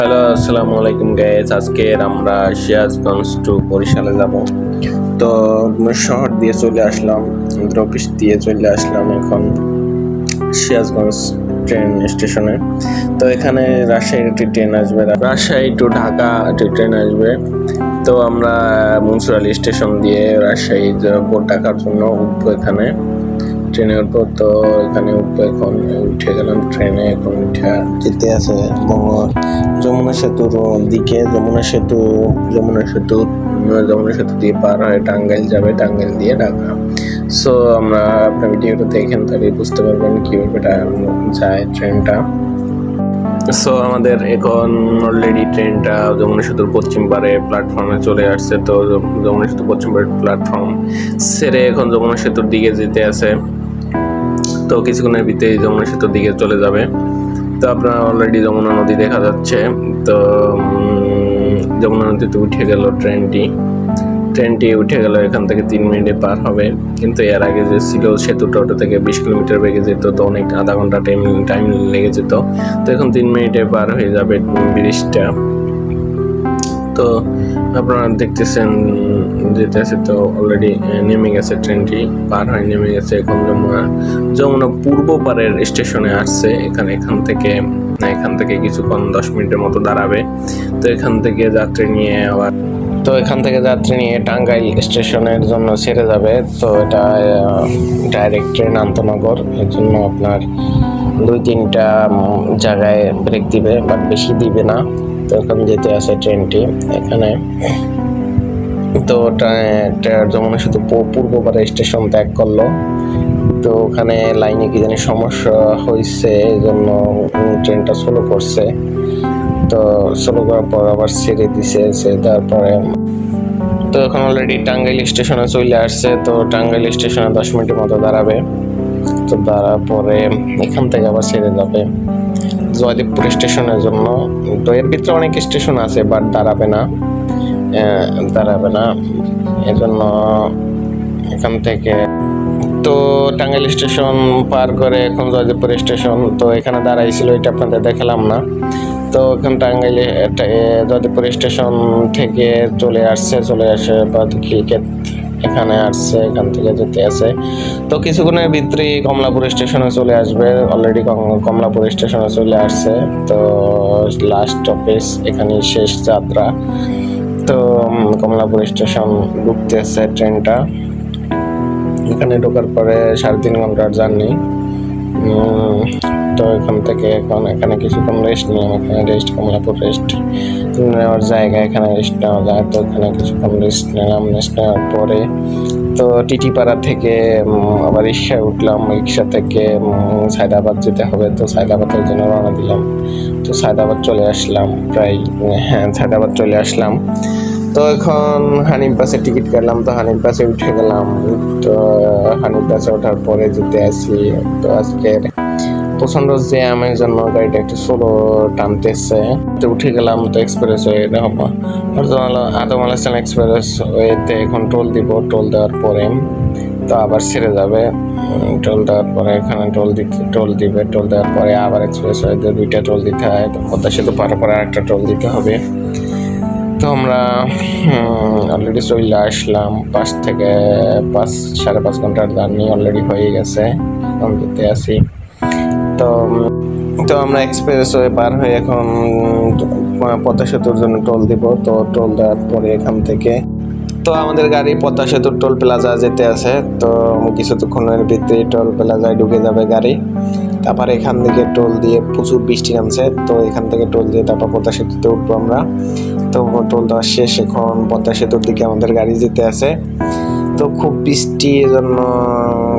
Hello, আসসালামু আলাইকুম guys. আজকে আমরা সিরাজগঞ্জ টু বরিশালে যাব। তো শহর দিয়ে চলে আসলাম, অফিস দিয়ে চলে আসলাম এখন সিরাজগঞ্জ ট্রেন স্টেশনে। তো এখানে রাজশাহীর একটি ট্রেন আসবে, রাজশাহী টু ঢাকা ট্রেন আসবে। তো আমরা মুন্সিপাল স্টেশন দিয়ে রাজশাহী যাবো, ঢাকার জন্য উঠবো এখানে ট্রেনে উঠবো। তো এখানে উঠবো, এখন উঠে গেলাম ট্রেনে। এখন উঠে যেতে আছে যমুনা সেতুর দিকে। যমুনা সেতু দিয়ে পার হয়ে টাঙ্গাইল যাবে, টাঙ্গাইল দিয়ে ঢাকা। সো আমরা আপনার ভিডিওটা দেখেন, তাহলে বুঝতে পারবেন কিভাবে যায় ট্রেনটা। সো আমাদের এখন অলরেডি ট্রেনটা যমুনা সেতুর পশ্চিম পারে প্ল্যাটফর্মে চলে আসছে। তো যমুনা সেতুর পশ্চিম পারে প্ল্যাটফর্ম ছেড়ে এখন যমুনা সেতুর দিকে যেতে আছে। তো কিছুক্ষণের ভিতরেই যমুনা সেতুর দিকে চলে যাবে। তো আপনার অলরেডি যমুনা নদী দেখা যাচ্ছে। তো যমুনা নদীতে উঠে গেল ট্রেনটি উঠে গেল। এখান থেকে 3 মিনিটে পার হবে, কিন্তু এর আগে যে ছিল সেতুটা, ওটা থেকে 20 কিলোমিটার বেগে যেত, তো অনেক আধা ঘন্টা টাইম লেগে যেত। তো এখন 3 মিনিটে পার হয়ে যাবে ব্রিজটা। তো আপনারা দেখতেছেন যেতে আছে। তো অলরেডি নেমে গেছে, ট্রেনটি পার হয়ে নেমে গেছে। এখন যমুনা পূর্ব পারের স্টেশনে আসছে। এখান থেকে কিছুক্ষণ 10 মিনিটের মতো দাঁড়াবে। তো এখান থেকে যাত্রী নিয়ে টাঙ্গাইল স্টেশনের জন্য ছেড়ে যাবে। তো এটা ডাইরেক্ট ট্রেন আন্তনগর, এর জন্য আপনার 2-3টা জায়গায় ব্রেক দিবে, বাট বেশি দিবে না। তো এখন যেতে আছে ট্রেনটি এখানে। তো যমুনা সেতু পূর্ব পারে স্টেশন ত্যাগ করলো। তো ওখানে লাইনে কি জানি সমস্যা হয়েছে, এই জন্য ট্রেনটা স্লো করছে। তো স্লো করার পর আবার ছেড়ে দিছে, তারপরে তো এখন অলরেডি টাঙ্গাইল স্টেশনে চলে আসছে। তো টাঙ্গাইল স্টেশনে 10 মিনিটের মতো দাঁড়াবে। তো দাঁড়ার পরে এখান থেকে আবার ছেড়ে যাবে জয়দেবপুর স্টেশনের জন্য। তো এর ভিতরে অনেক স্টেশন আছে, বাট দাঁড়াবে না এজন্য এখান থেকে। তো টাঙ্গাইল স্টেশন পার করে এখন জয়দেবপুর স্টেশন। তো এখানে দাঁড়াইছিল, এটা আপনাদের দেখালাম না। তো এখন টাঙ্গাইলে জয়দেবপুর স্টেশন থেকে চলে আসে খিলক্ষেত এখানে আসছে, এখান থেকে যেতে আছে। তো কিছুক্ষণের ভিতরে কমলাপুর স্টেশনে চলে আসবে। অলরেডি কমলাপুর স্টেশনে চলে আসছে। তো লাস্ট অফিস, এখানে শেষ যাত্রা। তো কমলাপুর স্টেশন ঢুকতেছে ট্রেনটা। এখানে ঢোকার পরে 3.5 ঘন্টার জার্নি। তো এখান থেকে এখানে কিছুক্ষণ রেস্ট নিলাম। এখানে কমলাপুর রেস্ট নেওয়ার জায়গা, এখানে রেস্ট নেওয়া যায়। তো এখানে কিছুক্ষণ রেস্ট নেওয়ার পরে তো টিটিপাড়া থেকে আবার রিক্সায় উঠলাম। রিক্সা থেকে সায়দাবাদ যেতে হবে। তো সায়দাবাদের জন্য রওনা দিলাম। তো সায়দাবাদ চলে আসলাম। তো এখন হানিফ বাসে টিকিট কাটলাম। তো হানিফ বাসে উঠে গেলাম। তো হানিফ বাসে ওঠার পরে যেতে আসি। তো আজকের প্রচন্ড জ্যামের জন্য গাড়িটা একটু স্লো টানতেছে। তো উঠে গেলাম। তো এক্সপ্রেস ওয়ে আদম আলাহান এক্সপ্রেস ওয়েতে এখন টোল দিব। টোল দেওয়ার পরে তো আবার ছেড়ে যাবে। টোল দেওয়ার পরে এখানে টোল দিবে। টোল দেওয়ার পরে আবার এক্সপ্রেস ওয়েতে 2টা টোল দিতে হয়। তো পদ্মা সেতু পার করে আরেকটা টোল দিতে হবে। তো আমরা অলরেডি চলে আসলাম। 5.5 ঘন্টার জার্নি অলরেডি হয়ে গেছে, এখন যেতে আসি। তো আমরা এক্সপ্রেস ওয়ে পার হয়ে এখন পদ্মা সেতুর জন্য টোল দিব। তো টোল দেওয়ার পরে এখান থেকে তো আমাদের গাড়ি পদ্মা সেতুর টোল প্লাজা যেতে আছে। তো কিছুক্ষণের ভিতরে টোল প্লাজায় ঢুকে যাবে গাড়ি। তারপর এখান থেকে টোল দিয়ে প্রচুর বৃষ্টি নামছে। তো এখান থেকে টোল দিয়ে তারপর পদ্মা সেতুতে উঠবো আমরা। তো টোল দেওয়া শেষ, এখন পদ্মা সেতুর দিকে আমাদের গাড়ি যেতে আছে। তো খুব বৃষ্টি, এজন্য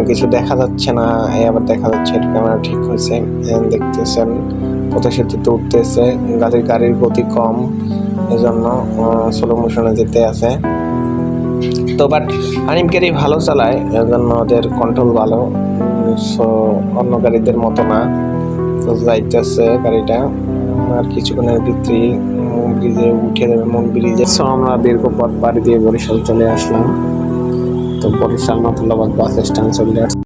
কিছু দেখা যাচ্ছে না। আবার দেখা যাচ্ছে, ক্যামেরা ঠিক হয়েছে। দেখতেছেন পদ্মা সেতুতে উঠতেছে গাড়ির গতি কম, এজন্য স্লো মোশনে যেতে আছে। তো বাট হানিফ গাড়ি ভালো চালায়, এজন্য ওদের কন্ট্রোল ভালো। সো অন্য গাড়িদের মতো না। তো যাইতেছে গাড়িটা, আর কিছুক্ষণের ভিতরে ব্রিজে উঠে যাবে, মূল ব্রিজে। সো আমরা দীর্ঘ পথ পাড়ি দিয়ে বরিশাল চলে আসলাম। তো বরিশাল নতুল্লাবাদ বাস স্ট্যান্ড চলে আসছে।